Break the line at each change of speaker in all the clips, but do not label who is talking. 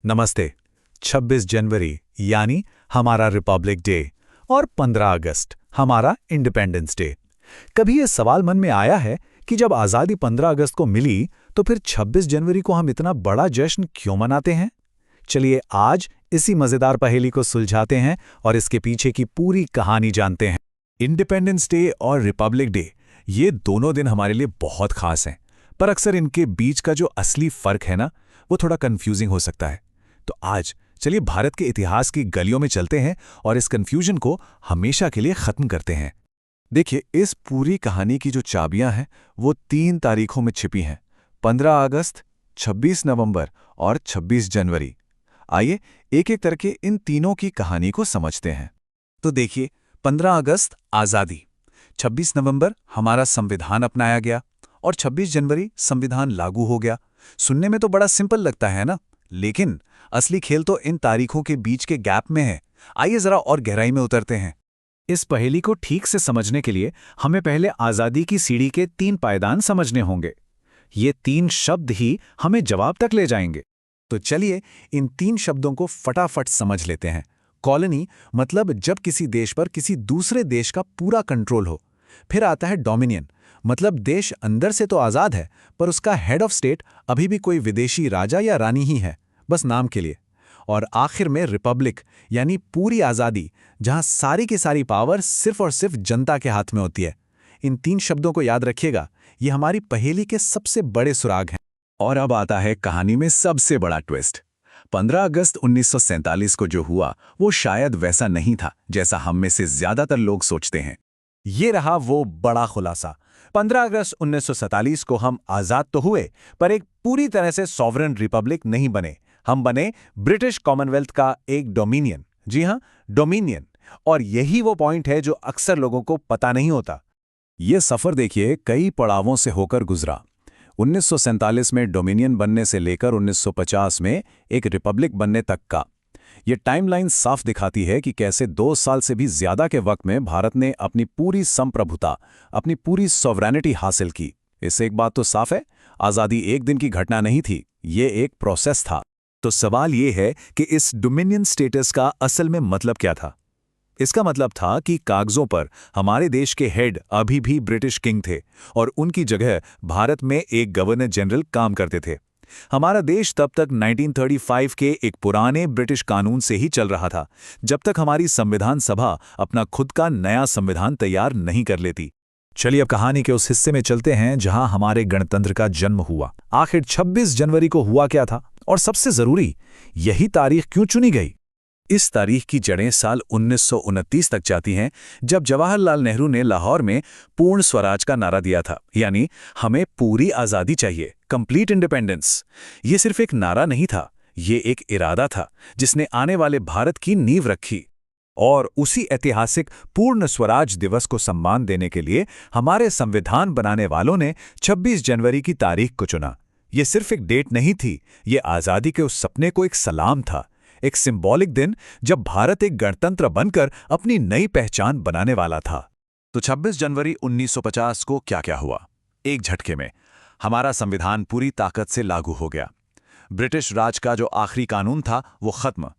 नमस्ते। 26 जनवरी यानी हमारा रिपब्लिक डे और 15 अगस्त हमारा इंडिपेंडेंस डे। कभी ये सवाल मन में आया है कि जब आज़ादी 15 अगस्त को मिली तो फिर 26 जनवरी को हम इतना बड़ा जश्न क्यों मनाते हैं? चलिए आज इसी मज़ेदार पहेली को सुलझाते हैं और इसके पीछे की पूरी कहानी जानते हैं। इंडिपेंडेंस डे और रिपब्लिक डे ये दोनों दिन हमारे लिए बहुत खास हैं, पर अक्सर इनके बीच का जो असली फर्क है ना, वो थोड़ा कंफ्यूजिंग हो सकता है। तो आज चलिए भारत के इतिहास की गलियों में चलते हैं और इस कंफ्यूजन को हमेशा के लिए खत्म करते हैं। देखिए, इस पूरी कहानी की जो चाबियां हैं वो 3 तारीखों में छिपी हैं: 15 अगस्त, 26 नवंबर और 26 जनवरी। आइए एक एक करके इन तीनों की कहानी को समझते हैं। तो देखिए, 15 अगस्त आज़ादी, 26 नवंबर हमारा संविधान अपनाया गया और 26 जनवरी संविधान लागू हो गया। सुनने में तो बड़ा सिंपल लगता है ना, लेकिन असली खेल तो इन तारीखों के बीच के गैप में है। आइए जरा और गहराई में उतरते हैं। इस पहेली को ठीक से समझने के लिए हमें पहले आज़ादी की सीढ़ी के 3 पायदान समझने होंगे। ये 3 शब्द ही हमें जवाब तक ले जाएंगे। तो चलिए इन 3 शब्दों को फटाफट समझ लेते हैं। कॉलोनी मतलब जब किसी देश पर किसी दूसरे देश का पूरा कंट्रोल हो। फिर आता है डोमिनियन, मतलब देश अंदर से तो आज़ाद है पर उसका हेड ऑफ स्टेट अभी भी कोई विदेशी राजा या रानी ही है, बस नाम के लिए। और आखिर में रिपब्लिक, यानी पूरी आज़ादी, जहां सारी की सारी पावर सिर्फ और सिर्फ जनता के हाथ में होती है। इन 3 शब्दों को याद रखिएगा, ये हमारी पहेली के सबसे बड़े सुराग हैं। और अब आता है कहानी में सबसे बड़ा ट्विस्ट। 15 अगस्त 1947 को जो हुआ वो शायद वैसा नहीं था जैसा हम में से ज्यादातर लोग सोचते हैं। ये रहा वो बड़ा खुलासा। 15 अगस्त 1947 को हम आज़ाद तो हुए, पर एक पूरी तरह से सॉवरेन रिपब्लिक नहीं बने। हम बने ब्रिटिश कॉमनवेल्थ का एक डोमिनियन। जी हां, डोमिनियन। और यही वो पॉइंट है जो अक्सर लोगों को पता नहीं होता। ये सफर देखिए कई पड़ावों से होकर गुजरा। 1947 में डोमिनियन बनने से लेकर 1950 में एक रिपब्लिक बनने तक का। ये टाइमलाइन साफ दिखाती है कि कैसे 2 साल से भी ज्यादा के वक्त में भारत ने अपनी पूरी संप्रभुता, अपनी पूरी सॉवरेनिटी हासिल की। इससे एक बात तो साफ है, आज़ादी एक दिन की घटना नहीं थी, ये एक प्रोसेस था। तो सवाल ये है कि इस डोमिनियन स्टेटस का असल में मतलब क्या था? इसका मतलब था कि कागजों पर हमारे देश के हेड अभी भी ब्रिटिश किंग थे और उनकी जगह भारत में एक गवर्नर जनरल काम करते थे। हमारा देश तब तक 1935 के एक पुराने ब्रिटिश कानून से ही चल रहा था, जब तक हमारी संविधान सभा अपना खुद का नया संविधान तैयार नहीं कर लेती। चलिए अब कहानी के उस हिस्से में चलते हैं जहां हमारे गणतंत्र का जन्म हुआ। आखिर 26 जनवरी को हुआ क्या था और सबसे जरूरी, यही तारीख क्यों चुनी गई? इस तारीख की जड़ें साल 1929 तक जाती हैं, जब जवाहरलाल नेहरू ने लाहौर में पूर्ण स्वराज का नारा दिया था, यानी हमें पूरी आज़ादी चाहिए, कंप्लीट इंडिपेंडेंस। ये सिर्फ एक नारा नहीं था, ये एक इरादा था जिसने आने वाले भारत की नींव रखी। और उसी ऐतिहासिक पूर्ण स्वराज दिवस को सम्मान देने के लिए हमारे संविधान बनाने वालों ने 26 जनवरी की तारीख को चुना। ये सिर्फ एक डेट नहीं थी, ये आज़ादी के उस सपने को एक सलाम था, एक सिंबॉलिक दिन जब भारत एक गणतंत्र बनकर अपनी नई पहचान बनाने वाला था। तो 26 जनवरी 1950 को क्या-क्या हुआ? एक झटके में हमारा संविधान पूरी ताकत से लागू हो गया। ब्रिटिश राज का जो आखिरी कानून था वो खत्म,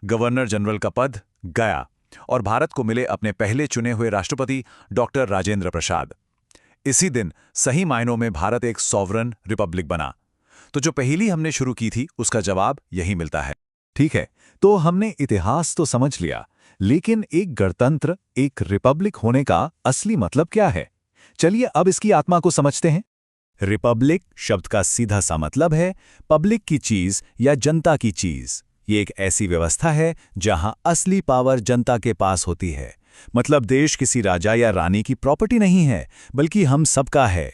गवर्नर जनरल का पद गया और भारत को मिले अपने पहले चुने हुए राष्ट्रपति डॉक्टर राजेंद्र प्रसाद। इसी दिन सही मायनों में भारत एक सॉवरन रिपब्लिक बना। तो जो पहेली हमने शुरू की थी उसका जवाब यही मिलता है। ठीक है, तो हमने इतिहास तो समझ लिया, लेकिन एक गणतंत्र, एक रिपब्लिक होने का असली मतलब क्या है? चलिए अब इसकी आत्मा को समझते हैं। रिपब्लिक शब्द का सीधा सा मतलब है पब्लिक की चीज या जनता की चीज। ये एक ऐसी व्यवस्था है जहां असली पावर जनता के पास होती है। मतलब देश किसी राजा या रानी की प्रॉपर्टी नहीं है, बल्कि हम सबका है।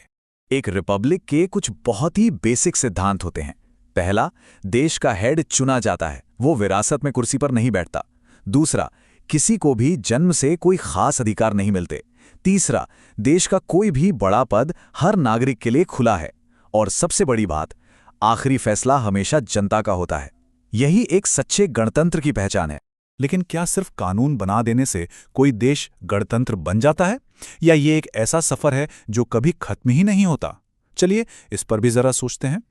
एक रिपब्लिक के कुछ बहुत ही बेसिक सिद्धांत होते हैं। पहला, देश का हेड चुना जाता है, वो विरासत में कुर्सी पर नहीं बैठता। दूसरा, किसी को भी जन्म से कोई खास अधिकार नहीं मिलते। तीसरा, देश का कोई भी बड़ा पद हर नागरिक के लिए खुला है। और सबसे बड़ी बात, आखिरी फैसला हमेशा जनता का होता है। यही एक सच्चे गणतंत्र की पहचान है। लेकिन क्या सिर्फ कानून बना देने से कोई देश गणतंत्र बन जाता है, या ये एक ऐसा सफर है जो कभी खत्म ही नहीं होता? चलिए इस पर भी जरा सोचते हैं।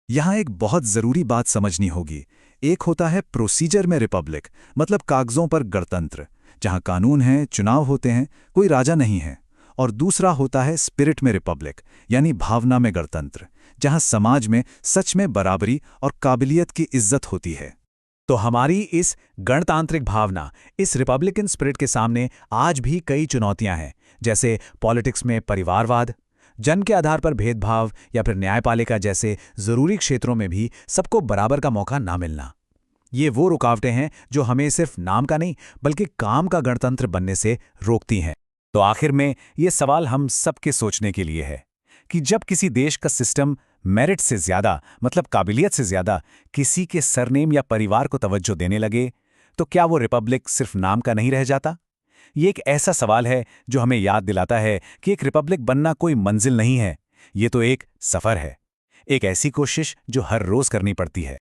यहां एक बहुत जरूरी बात समझनी होगी। एक होता है प्रोसीजर में रिपब्लिक, मतलब कागजों पर गणतंत्र, जहां कानून है, चुनाव होते हैं, कोई राजा नहीं है। और दूसरा होता है स्पिरिट में रिपब्लिक, यानी भावना में गणतंत्र, जहां समाज में सच में बराबरी और काबिलियत की इज्जत होती है। तो हमारी इस गणतांत्रिक भावना, इस रिपब्लिकन स्पिरिट के सामने आज भी कई चुनौतियां हैं, जैसे पॉलिटिक्स में परिवारवाद, जन्म के आधार पर भेदभाव, या फिर न्यायपालिका जैसे जरूरी क्षेत्रों में भी सबको बराबर का मौका ना मिलना। ये वो रुकावटें हैं जो हमें सिर्फ नाम का नहीं बल्कि काम का गणतंत्र बनने से रोकती हैं। तो आखिर में ये सवाल हम सबके सोचने के लिए है कि जब किसी देश का सिस्टम मेरिट से ज्यादा, मतलब काबिलियत से ज्यादा, किसी के सरनेम या परिवार को तवज्जो देने लगे, तो क्या वो रिपब्लिक सिर्फ नाम का नहीं रह जाता? ये एक ऐसा सवाल है जो हमें याद दिलाता है कि एक रिपब्लिक बनना कोई मंजिल नहीं है, ये तो एक सफर है, एक ऐसी कोशिश जो हर रोज करनी पड़ती है।